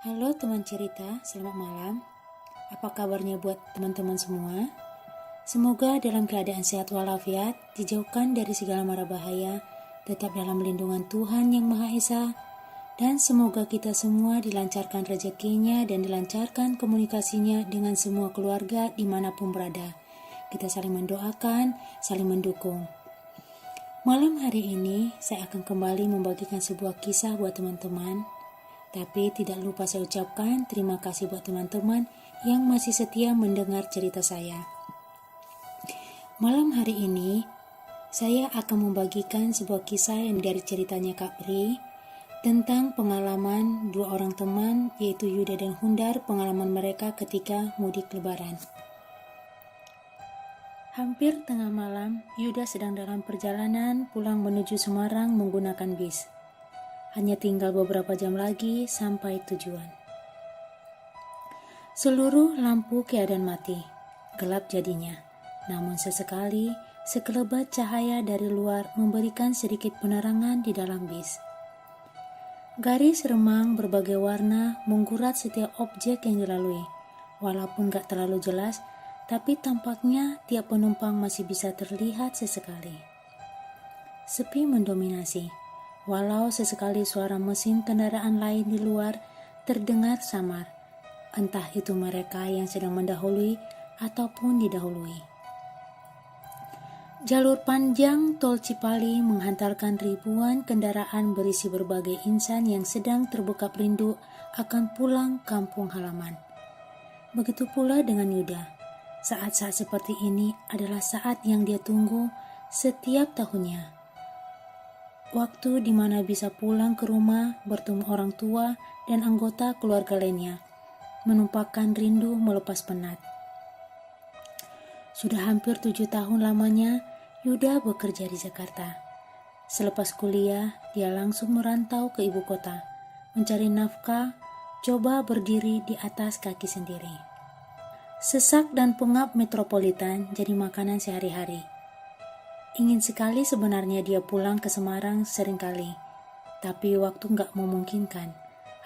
Halo teman cerita, selamat malam. Apa kabarnya buat teman-teman semua? Semoga dalam keadaan sehat walafiat, dijauhkan dari segala mara bahaya, tetap dalam lindungan Tuhan Yang Maha Esa, dan semoga kita semua dilancarkan rezekinya dan dilancarkan komunikasinya dengan semua keluarga dimanapun berada. Kita saling mendoakan, saling mendukung. Malam hari ini, saya akan kembali membagikan sebuah kisah buat teman-teman. Tapi tidak lupa saya ucapkan terima kasih buat teman-teman yang masih setia mendengar cerita saya. Malam hari ini, saya akan membagikan sebuah kisah yang dari ceritanya Kak Pri tentang pengalaman dua orang teman yaitu Yuda dan Hundar, pengalaman mereka ketika mudik lebaran. Hampir tengah malam, Yuda sedang dalam perjalanan pulang menuju Semarang menggunakan bis. Hanya tinggal beberapa jam lagi sampai tujuan. Seluruh lampu keadaan mati, gelap jadinya. Namun sesekali, sekelebat cahaya dari luar memberikan sedikit penerangan di dalam bis. Garis remang berbagai warna menggurat setiap objek yang dilalui. Walaupun gak terlalu jelas, tapi tampaknya tiap penumpang masih bisa terlihat sesekali. Sepi mendominasi. Walau sesekali suara mesin kendaraan lain di luar terdengar samar, entah itu mereka yang sedang mendahului ataupun didahului. Jalur panjang tol Cipali menghantarkan ribuan kendaraan berisi berbagai insan yang sedang terbekap rindu akan pulang kampung halaman. Begitu pula dengan Yuda. Saat-saat seperti ini adalah saat yang dia tunggu setiap tahunnya. Waktu di mana bisa pulang ke rumah bertemu orang tua dan anggota keluarga lainnya, menumpahkan rindu melepas penat. Sudah hampir 7 tahun lamanya, Yuda bekerja di Jakarta. Selepas kuliah, dia langsung merantau ke ibu kota, mencari nafkah, coba berdiri di atas kaki sendiri. Sesak dan pengap metropolitan jadi makanan sehari-hari. Ingin sekali sebenarnya dia pulang ke Semarang seringkali, tapi waktu gak memungkinkan.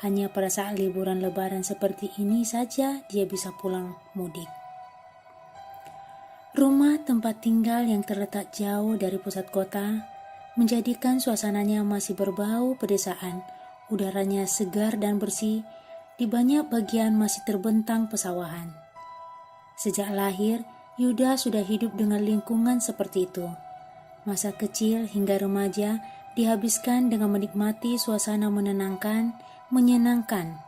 Hanya pada saat liburan lebaran seperti ini saja dia bisa pulang mudik. Rumah tempat tinggal yang terletak jauh dari pusat kota menjadikan suasananya masih berbau pedesaan. Udaranya segar dan bersih, di banyak bagian masih terbentang pesawahan. Sejak lahir, Yuda sudah hidup dengan lingkungan seperti itu. Masa kecil hingga remaja dihabiskan dengan menikmati suasana menenangkan, menyenangkan.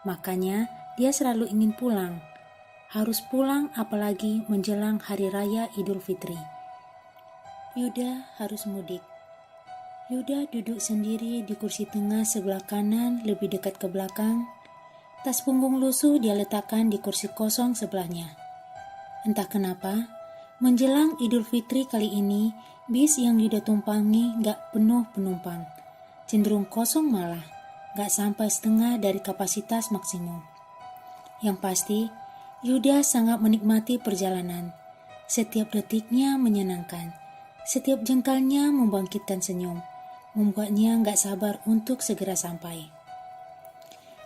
Makanya dia selalu ingin pulang. Harus pulang apalagi menjelang hari raya Idul Fitri. Yuda harus mudik. Yuda duduk sendiri di kursi tengah sebelah kanan lebih dekat ke belakang. Tas punggung lusuh dia letakkan di kursi kosong sebelahnya. Entah kenapa, menjelang Idul Fitri kali ini, bis yang Yuda tumpangi gak penuh penumpang. Cenderung kosong malah, gak sampai setengah dari kapasitas maksimum. Yang pasti, Yuda sangat menikmati perjalanan. Setiap detiknya menyenangkan. Setiap jengkalnya membangkitkan senyum, membuatnya gak sabar untuk segera sampai.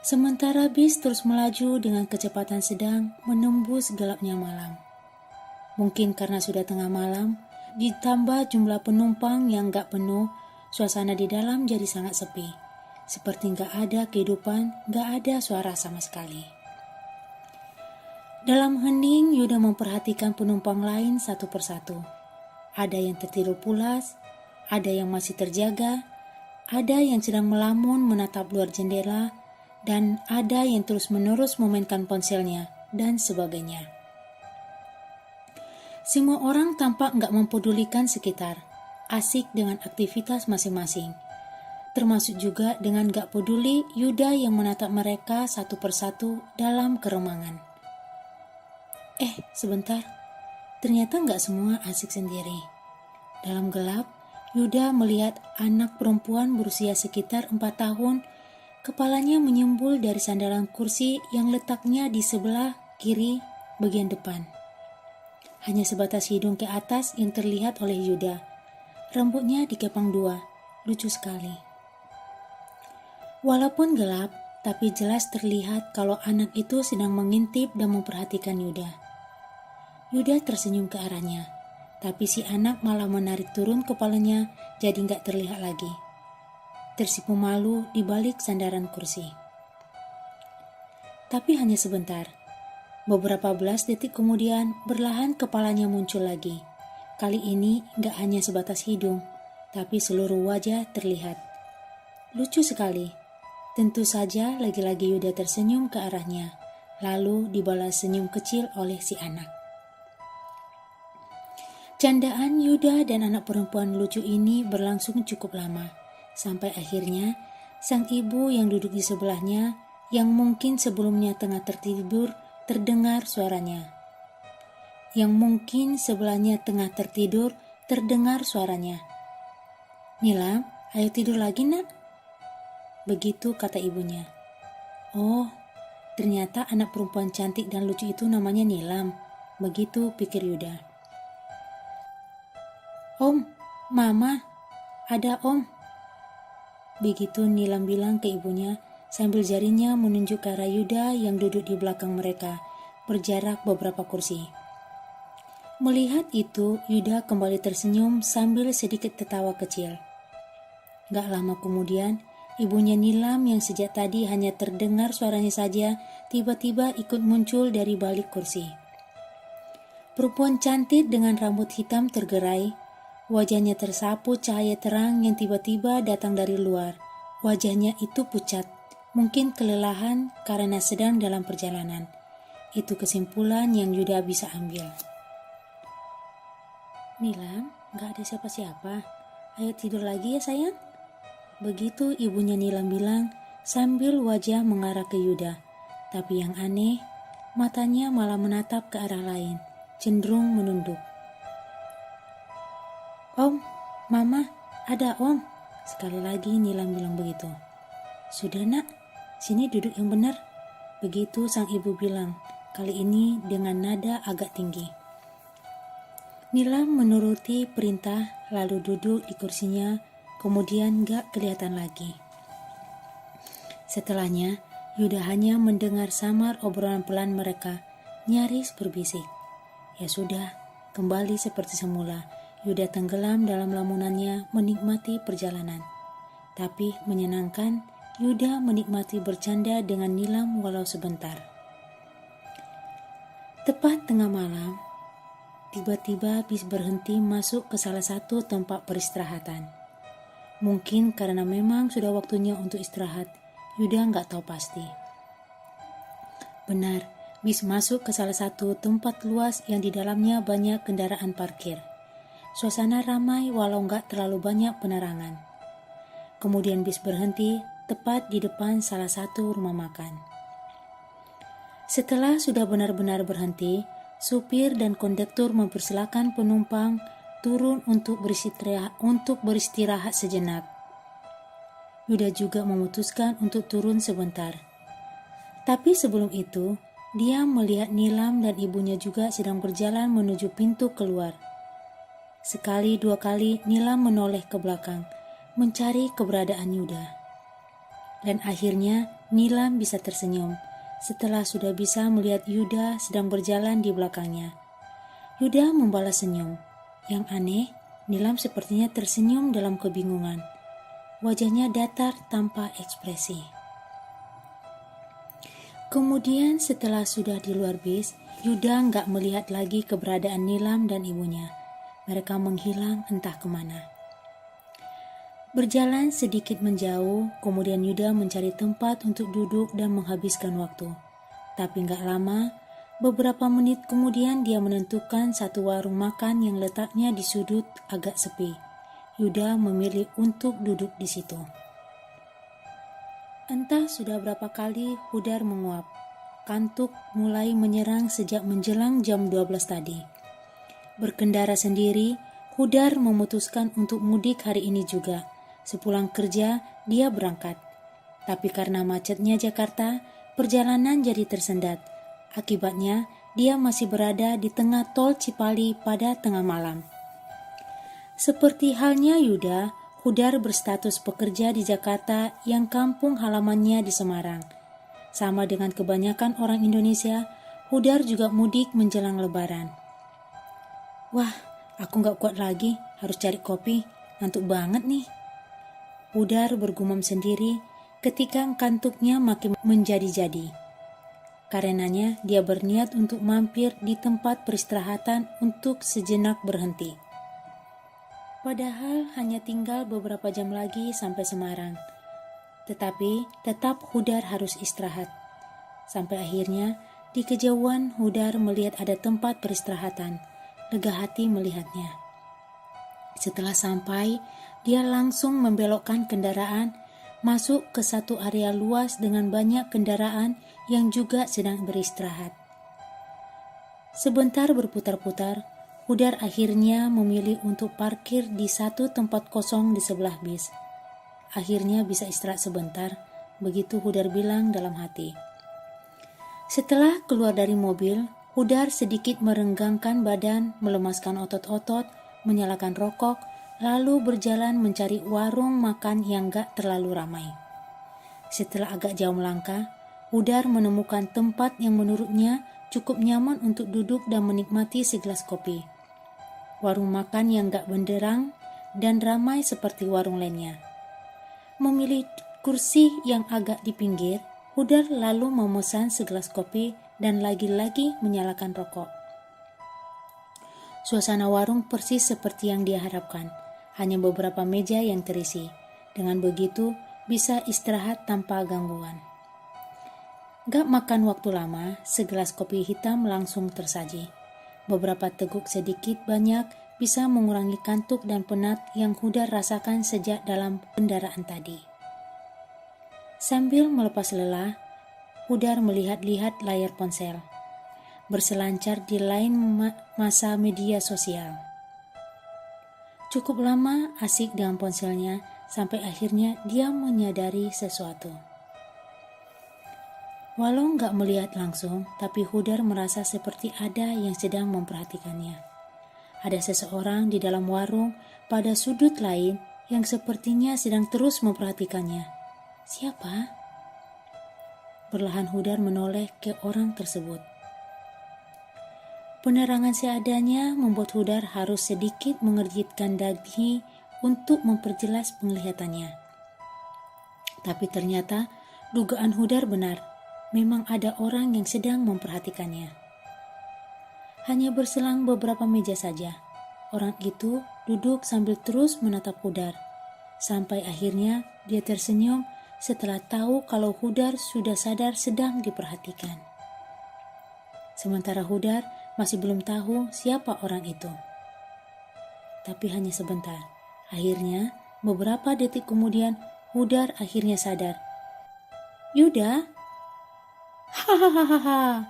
Sementara bis terus melaju dengan kecepatan sedang menembus gelapnya malam. Mungkin karena sudah tengah malam, ditambah jumlah penumpang yang gak penuh, suasana di dalam jadi sangat sepi. Seperti gak ada kehidupan, gak ada suara sama sekali. Dalam hening, Yuda memperhatikan penumpang lain satu persatu. Ada yang tertidur pulas, ada yang masih terjaga, ada yang sedang melamun menatap luar jendela, dan ada yang terus-menerus memainkan ponselnya, dan sebagainya. Semua orang tampak gak mempedulikan sekitar, asik dengan aktivitas masing-masing. Termasuk juga dengan gak peduli Yuda yang menatap mereka satu persatu dalam keremangan. Sebentar, ternyata gak semua asik sendiri. Dalam gelap, Yuda melihat anak perempuan berusia sekitar 4 tahun, kepalanya menyembul dari sandaran kursi yang letaknya di sebelah kiri bagian depan. Hanya sebatas hidung ke atas yang terlihat oleh Yuda. Rambutnya dikepang 2, lucu sekali. Walaupun gelap, tapi jelas terlihat kalau anak itu sedang mengintip dan memperhatikan Yuda. Yuda tersenyum ke arahnya, tapi si anak malah menarik turun kepalanya jadi nggak terlihat lagi. Tersipu malu di balik sandaran kursi. Tapi hanya sebentar. Beberapa belas detik kemudian, berlahan kepalanya muncul lagi. Kali ini gak hanya sebatas hidung, tapi seluruh wajah terlihat. Lucu sekali. Tentu saja lagi-lagi Yuda tersenyum ke arahnya, lalu dibalas senyum kecil oleh si anak. Candaan Yuda dan anak perempuan lucu ini berlangsung cukup lama, sampai akhirnya sang ibu yang duduk di sebelahnya, yang mungkin sebelumnya tengah tertidur, terdengar suaranya. "Nilam, ayo tidur lagi nak." Begitu kata ibunya. Oh, ternyata anak perempuan cantik dan lucu itu namanya Nilam. Begitu pikir Yuda. "Om, Mama, ada Om." Begitu Nilam bilang ke ibunya, sambil jarinya menunjuk ke arah Yuda yang duduk di belakang mereka, berjarak beberapa kursi. Melihat itu, Yuda kembali tersenyum sambil sedikit tertawa kecil. Gak lama kemudian, ibunya Nilam yang sejak tadi hanya terdengar suaranya saja, tiba-tiba ikut muncul dari balik kursi. Perempuan cantik dengan rambut hitam tergerai, wajahnya tersapu cahaya terang yang tiba-tiba datang dari luar. Wajahnya itu pucat. Mungkin kelelahan karena sedang dalam perjalanan. Itu kesimpulan yang Yuda bisa ambil. "Nilam, gak ada siapa-siapa. Ayo tidur lagi ya sayang." Begitu ibunya Nilam bilang sambil wajah mengarah ke Yuda. Tapi yang aneh, matanya malah menatap ke arah lain, cenderung menunduk. "Om, Mama, ada Om." Sekali lagi Nilam bilang begitu. "Sudah nak, sini duduk yang benar." Begitu sang ibu bilang, kali ini dengan nada agak tinggi. Nilam menuruti perintah lalu duduk di kursinya, kemudian gak kelihatan lagi. Setelahnya, Yuda hanya mendengar samar obrolan pelan mereka, nyaris berbisik. Ya sudah, kembali seperti semula. Yuda tenggelam dalam lamunannya menikmati perjalanan. Tapi menyenangkan, Yuda menikmati bercanda dengan Nilam walau sebentar. Tepat tengah malam, tiba-tiba bis berhenti masuk ke salah satu tempat peristirahatan. Mungkin karena memang sudah waktunya untuk istirahat, Yuda nggak tahu pasti. Benar, bis masuk ke salah satu tempat luas yang di dalamnya banyak kendaraan parkir. Suasana ramai walau nggak terlalu banyak penerangan. Kemudian bis berhenti tepat di depan salah satu rumah makan. Setelah sudah benar-benar berhenti, supir dan kondektur mempersilakan penumpang turun untuk beristirahat sejenak. Yuda juga memutuskan untuk turun sebentar. Tapi sebelum itu, dia melihat Nilam dan ibunya juga sedang berjalan menuju pintu keluar. Sekali dua kali Nilam menoleh ke belakang, mencari keberadaan Yuda. Dan akhirnya Nilam bisa tersenyum setelah sudah bisa melihat Yuda sedang berjalan di belakangnya. Yuda membalas senyum. Yang aneh, Nilam sepertinya tersenyum dalam kebingungan. Wajahnya datar tanpa ekspresi. Kemudian setelah sudah di luar bis, Yuda nggak melihat lagi keberadaan Nilam dan ibunya. Mereka menghilang entah kemana. Berjalan sedikit menjauh, kemudian Yuda mencari tempat untuk duduk dan menghabiskan waktu. Tapi gak lama, beberapa menit kemudian dia menentukan satu warung makan yang letaknya di sudut agak sepi. Yuda memilih untuk duduk di situ. Entah sudah berapa kali Hudar menguap. Kantuk mulai menyerang sejak menjelang jam 12 tadi. Berkendara sendiri, Hudar memutuskan untuk mudik hari ini juga. Sepulang kerja, dia berangkat. Tapi karena macetnya Jakarta, perjalanan jadi tersendat. Akibatnya, dia masih berada di tengah tol Cipali pada tengah malam. Seperti halnya Yuda, Hudar berstatus pekerja di Jakarta yang kampung halamannya di Semarang. Sama dengan kebanyakan orang Indonesia, Hudar juga mudik menjelang Lebaran. Wah, aku gak kuat lagi, harus cari kopi, ngantuk banget nih. Hudar bergumam sendiri ketika kantuknya makin menjadi-jadi. Karenanya dia berniat untuk mampir di tempat peristirahatan untuk sejenak berhenti. Padahal hanya tinggal beberapa jam lagi sampai Semarang. Tetapi tetap Hudar harus istirahat. Sampai akhirnya di kejauhan Hudar melihat ada tempat peristirahatan. Lega hati melihatnya. Setelah sampai, dia langsung membelokkan kendaraan masuk ke satu area luas dengan banyak kendaraan yang juga sedang beristirahat. Sebentar berputar-putar, Hudar akhirnya memilih untuk parkir di satu tempat kosong di sebelah bis. Akhirnya bisa istirahat sebentar, begitu Hudar bilang dalam hati. Setelah keluar dari mobil, Hudar sedikit merenggangkan badan, melemaskan otot-otot, menyalakan rokok, lalu berjalan mencari warung makan yang gak terlalu ramai. Setelah agak jauh melangkah, Hudar menemukan tempat yang menurutnya cukup nyaman untuk duduk dan menikmati segelas kopi. Warung makan yang gak benderang dan ramai seperti warung lainnya. Memilih kursi yang agak di pinggir, Hudar lalu memesan segelas kopi dan lagi-lagi menyalakan rokok. Suasana warung persis seperti yang dia harapkan, hanya beberapa meja yang terisi. Dengan begitu, bisa istirahat tanpa gangguan. Gak makan waktu lama, segelas kopi hitam langsung tersaji. Beberapa teguk sedikit banyak bisa mengurangi kantuk dan penat yang Hudar rasakan sejak dalam kendaraan tadi. Sambil melepas lelah, Hudar melihat-lihat layar ponsel, berselancar di lain masa media sosial. Cukup lama asik dengan ponselnya sampai akhirnya dia menyadari sesuatu. Walau gak melihat langsung, tapi Hudar merasa seperti ada yang sedang memperhatikannya. Ada seseorang di dalam warung pada sudut lain yang sepertinya sedang terus memperhatikannya. Siapa? Perlahan Hudar menoleh ke orang tersebut. Penerangan seadanya membuat Hudar harus sedikit mengerjitkan dahi untuk memperjelas penglihatannya. Tapi ternyata dugaan Hudar benar. Memang ada orang yang sedang memperhatikannya. Hanya berselang beberapa meja saja. Orang itu duduk sambil terus menatap Hudar. Sampai akhirnya dia tersenyum setelah tahu kalau Hudar sudah sadar sedang diperhatikan. Sementara Hudar masih belum tahu siapa orang itu. Tapi hanya sebentar. Akhirnya, beberapa detik kemudian, Hudar akhirnya sadar. Yuda? Hahaha.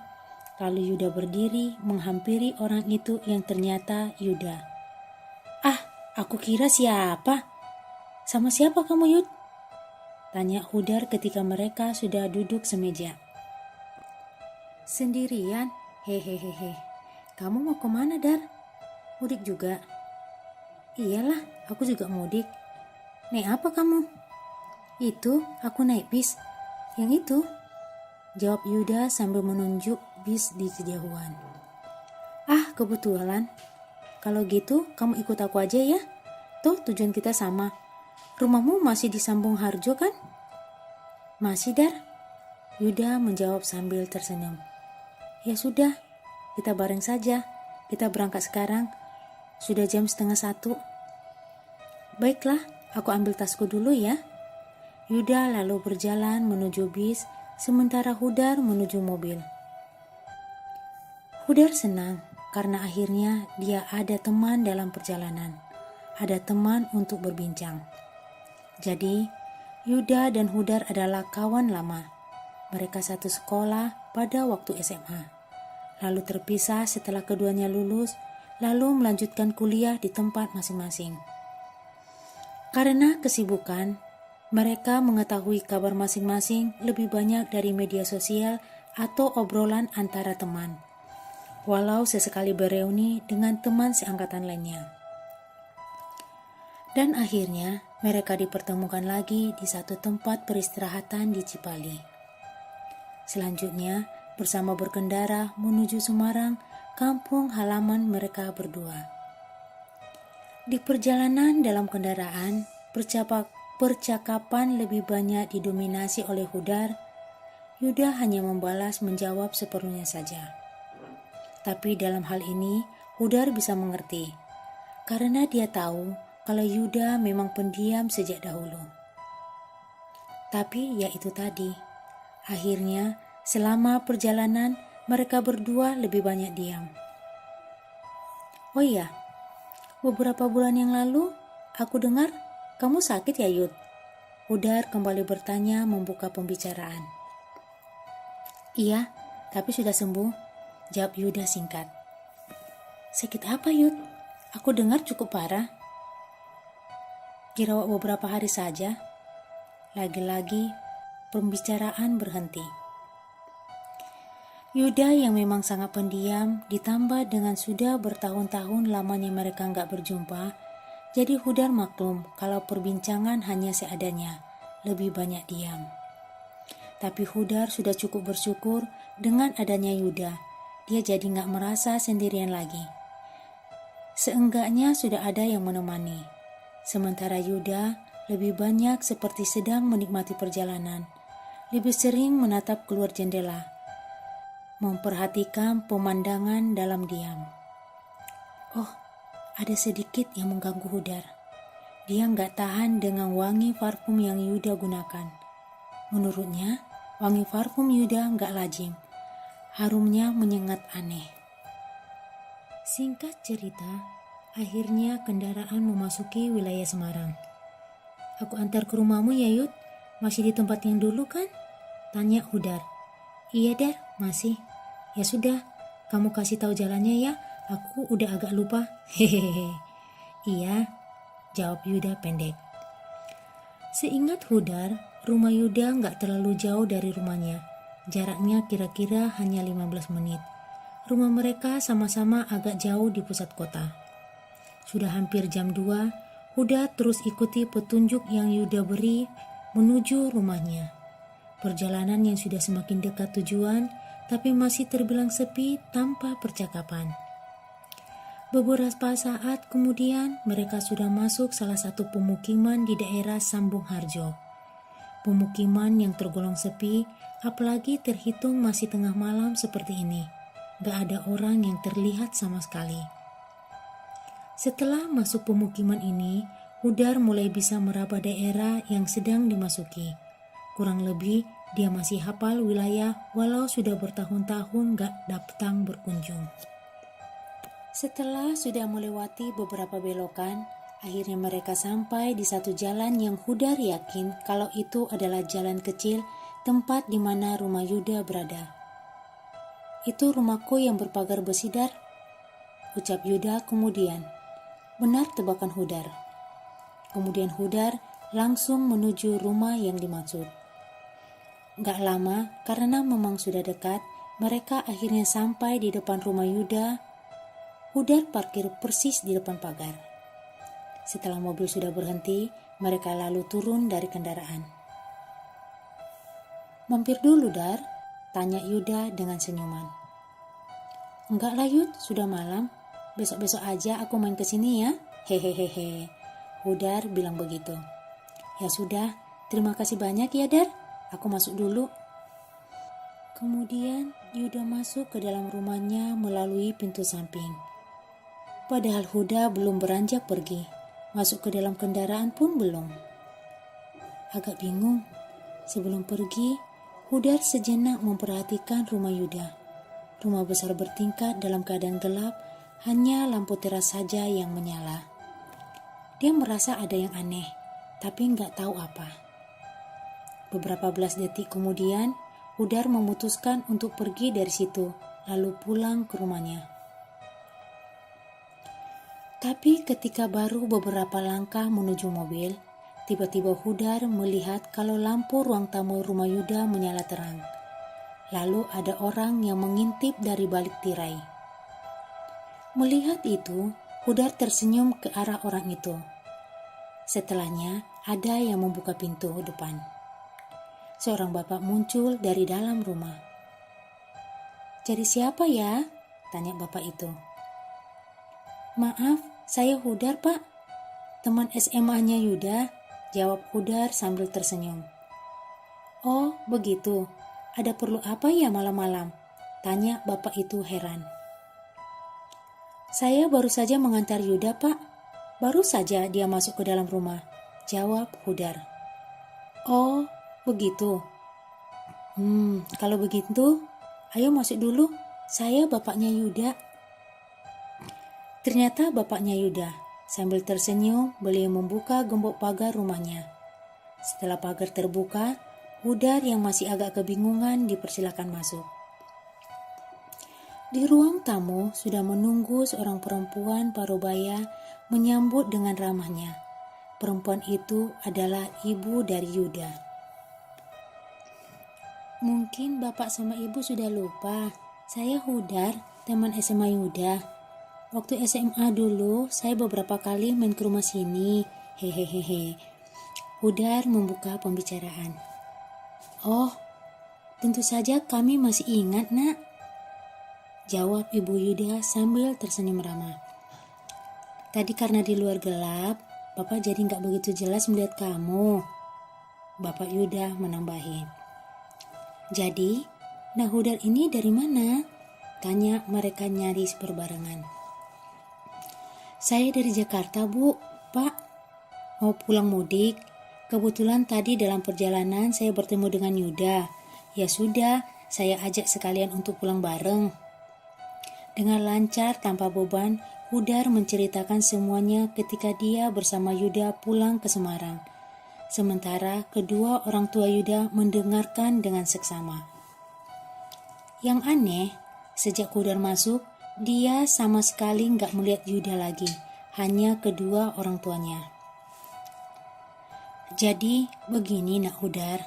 Lalu Yuda berdiri menghampiri orang itu yang ternyata Yuda. Ah, aku kira siapa? Sama siapa kamu, Yud? Tanya Hudar ketika mereka sudah duduk semeja. Sendirian? Hehehehe. Kamu mau kemana, Dar? Mudik juga? Iyalah, aku juga mudik. Naik apa kamu? Itu, aku naik bis. Yang itu? Jawab Yuda sambil menunjuk bis di kejauhan. Ah, kebetulan. Kalau gitu, kamu ikut aku aja ya. Tuh, tujuan kita sama. Rumahmu masih di Sambung Harjo kan? Masih, Dar. Yuda menjawab sambil tersenyum. Ya sudah, kita bareng saja. Kita berangkat sekarang. Sudah jam 12:30. Baiklah, aku ambil tasku dulu ya. Yuda lalu berjalan menuju bis, sementara Hudar menuju mobil. Hudar senang karena akhirnya dia ada teman dalam perjalanan. Ada teman untuk berbincang. Jadi, Yuda dan Hudar adalah kawan lama. Mereka satu sekolah pada waktu SMA. Lalu terpisah setelah keduanya lulus, lalu melanjutkan kuliah di tempat masing-masing. Karena kesibukan, mereka mengetahui kabar masing-masing lebih banyak dari media sosial atau obrolan antara teman, walau sesekali bereuni dengan teman seangkatan lainnya. Dan akhirnya Mereka dipertemukan lagi di satu tempat peristirahatan di Cipali. Selanjutnya, bersama berkendara menuju Semarang, kampung halaman mereka berdua. Di perjalanan dalam kendaraan, percakapan lebih banyak didominasi oleh Hudar. Yuda hanya membalas menjawab seperlunya saja. Tapi dalam hal ini, Hudar bisa mengerti, karena dia tahu kalau Yuda memang pendiam sejak dahulu. Tapi ya itu tadi, akhirnya selama perjalanan mereka berdua lebih banyak diam. Oh iya, beberapa bulan yang lalu aku dengar kamu sakit ya Yud? Hudar kembali bertanya membuka pembicaraan. Iya, tapi sudah sembuh, jawab Yuda singkat. Sakit apa Yud? Aku dengar cukup parah. Dirawat beberapa hari saja. Lagi-lagi pembicaraan berhenti. Yuda yang memang sangat pendiam ditambah dengan sudah bertahun-tahun lamanya mereka nggak berjumpa, jadi Hudar maklum kalau perbincangan hanya seadanya, lebih banyak diam. Tapi Hudar sudah cukup bersyukur dengan adanya Yuda, dia jadi nggak merasa sendirian lagi. Seenggaknya sudah ada yang menemani. Sementara Yuda lebih banyak seperti sedang menikmati perjalanan, lebih sering menatap keluar jendela, memperhatikan pemandangan dalam diam. Oh, ada sedikit yang mengganggu Hudar. Dia nggak tahan dengan wangi parfum yang Yuda gunakan. Menurutnya, wangi parfum Yuda nggak lazim. Harumnya menyengat aneh. Singkat cerita, akhirnya kendaraan memasuki wilayah Semarang. Aku antar ke rumahmu ya Yud? Masih di tempat yang dulu kan? Tanya Hudar. Iya Dar, masih. Ya sudah, kamu kasih tahu jalannya ya. Aku udah agak lupa. Hehehe. Iya, jawab Yuda pendek. Seingat Hudar, rumah Yuda nggak terlalu jauh dari rumahnya. Jaraknya kira-kira hanya 15 menit. Rumah mereka sama-sama agak jauh di pusat kota. Sudah hampir jam 2, Hudar terus ikuti petunjuk yang Yuda beri menuju rumahnya. Perjalanan yang sudah semakin dekat tujuan, tapi masih terbilang sepi tanpa percakapan. Beberapa saat kemudian, mereka sudah masuk salah satu pemukiman di daerah Sambung Harjo. Pemukiman yang tergolong sepi, apalagi terhitung masih tengah malam seperti ini. Gak ada orang yang terlihat sama sekali. Setelah masuk pemukiman ini, Hudar mulai bisa meraba daerah yang sedang dimasuki. Kurang lebih, dia masih hafal wilayah walau sudah bertahun-tahun gak datang berkunjung. Setelah sudah melewati beberapa belokan, akhirnya mereka sampai di satu jalan yang Hudar yakin kalau itu adalah jalan kecil tempat di mana rumah Yuda berada. Itu rumahku yang berpagar besi Dar, ucap Yuda kemudian. Benar tebakan Hudar. Kemudian Hudar langsung menuju rumah yang dimaksud. Gak lama, karena memang sudah dekat, mereka akhirnya sampai di depan rumah Yuda. Hudar parkir persis di depan pagar. Setelah mobil sudah berhenti, mereka lalu turun dari kendaraan. Mampir dulu Dar, tanya Yuda dengan senyuman. Enggak lah Yud, sudah malam. Besok-besok aja aku main kesini ya. Hehehehe. Hudar bilang begitu. Ya sudah, terima kasih banyak ya Dar. Aku masuk dulu. Kemudian Yuda masuk ke dalam rumahnya melalui pintu samping. Padahal Huda belum beranjak pergi. Masuk ke dalam kendaraan pun belum. Agak bingung. Sebelum pergi, Hudar sejenak memperhatikan rumah Yuda. Rumah besar bertingkat dalam keadaan gelap, hanya lampu teras saja yang menyala. Dia merasa ada yang aneh, tapi nggak tahu apa. Beberapa belas detik kemudian, Hudar memutuskan untuk pergi dari situ, lalu pulang ke rumahnya. Tapi ketika baru beberapa langkah menuju mobil, tiba-tiba Hudar melihat kalau lampu ruang tamu rumah Yuda menyala terang. Lalu ada orang yang mengintip dari balik tirai. Melihat itu, Hudar tersenyum ke arah orang itu. Setelahnya, ada yang membuka pintu depan. Seorang bapak muncul dari dalam rumah. "Cari siapa ya?" tanya bapak itu. "Maaf, saya Hudar, Pak. Teman SMA-nya Yuda," jawab Hudar sambil tersenyum. "Oh, begitu. Ada perlu apa ya malam-malam?" tanya bapak itu heran. "Saya baru saja mengantar Yuda, Pak. Baru saja dia masuk ke dalam rumah," jawab Hudar. "Oh, begitu. Kalau begitu, ayo masuk dulu. Saya bapaknya Yuda." Ternyata bapaknya Yuda. Sambil tersenyum, beliau membuka gembok pagar rumahnya. Setelah pagar terbuka, Hudar yang masih agak kebingungan dipersilakan masuk. Di ruang tamu sudah menunggu seorang perempuan parubaya menyambut dengan ramahnya. Perempuan itu adalah ibu dari Yuda. "Mungkin bapak sama ibu sudah lupa. Saya Hudar, teman SMA Yuda. Waktu SMA dulu, saya beberapa kali main ke rumah sini. Hehehehe." Hudar membuka pembicaraan. "Oh, tentu saja kami masih ingat, Nak," jawab ibu Yuda sambil tersenyum ramah. "Tadi karena di luar gelap, Bapak jadi nggak begitu jelas melihat kamu," Bapak Yuda menambahi. "Jadi, nah Hudar ini dari mana?" tanya mereka nyaris berbarengan. "Saya dari Jakarta, Bu. Pak, mau pulang mudik. Kebetulan tadi dalam perjalanan saya bertemu dengan Yuda. Ya sudah, saya ajak sekalian untuk pulang bareng." Dengan lancar tanpa beban, Hudar menceritakan semuanya ketika dia bersama Yuda pulang ke Semarang. Sementara kedua orang tua Yuda mendengarkan dengan seksama. Yang aneh, sejak Hudar masuk, dia sama sekali nggak melihat Yuda lagi, hanya kedua orang tuanya. "Jadi begini Nak Hudar,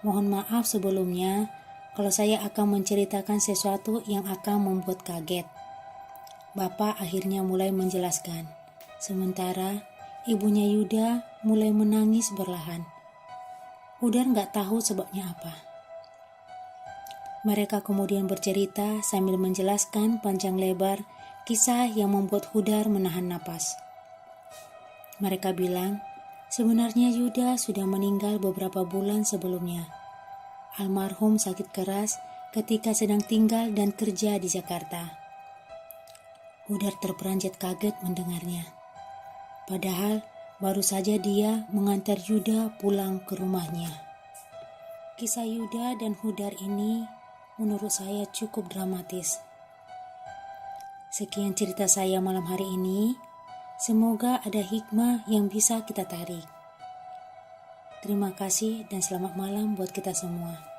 mohon maaf sebelumnya kalau saya akan menceritakan sesuatu yang akan membuat kaget." Bapak akhirnya mulai menjelaskan, sementara ibunya Yuda mulai menangis berlahan. Hudar nggak tahu sebabnya apa. Mereka kemudian bercerita sambil menjelaskan panjang lebar kisah yang membuat Hudar menahan napas. Mereka bilang, sebenarnya Yuda sudah meninggal beberapa bulan sebelumnya. Almarhum sakit keras ketika sedang tinggal dan kerja di Jakarta. Hudar terperanjat kaget mendengarnya. Padahal baru saja dia mengantar Yuda pulang ke rumahnya. Kisah Yuda dan Hudar ini menurut saya cukup dramatis. Sekian cerita saya malam hari ini. Semoga ada hikmah yang bisa kita tarik. Terima kasih dan selamat malam buat kita semua.